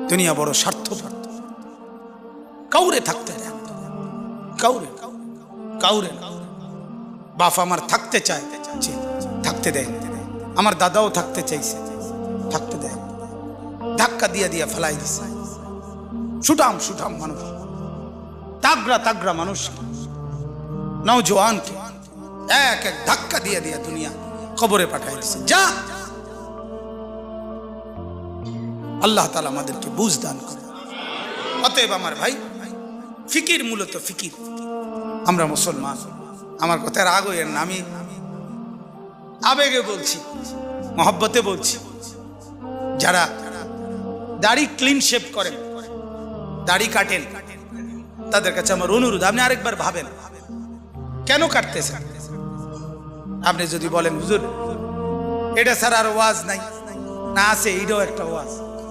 দুনিয়া বড় স্বার্থপর, কাউরে থাকতে দেয়, কাউরে কাউরে। বাপ আমার থাকতে চায়, থাকতে দেয়। আমার দাদাও থাকতে চাইছে, থাকতে দেয়। ধাক্কা দিয়া দিয়া ফেলাই দিছে। সুঠাম সুঠাম মানুষ, তাগড়া তাগড়া মানুষ, নওজোয়ানকে এক এক ধাক্কা দিয়ে দিয়া দুনিয়া কবরে পাঠাই দিছে। যা, আল্লাহ তাআলা আমাদেরকে বুঝ দান করে। অতএব আমার ভাই, ফিকির মূলত ফিকির। আমরা মুসলমান, আমার কথা রাগ হইয়েন না, আমি আবেগে বলছি, মহব্বতে বলছি। যারা দাড়ি ক্লিন শেভ করেন, দাড়ি কাটেন, তাদের কাছে আমার অনুরোধ, আপনি আরেকবার ভাবেন কেন কাটতেছেন। আপনি যদি বলেন হুজুর এটা ছাড়া আর ওয়াজ নাই, না আছে, এইটাও একটা ওয়াজ।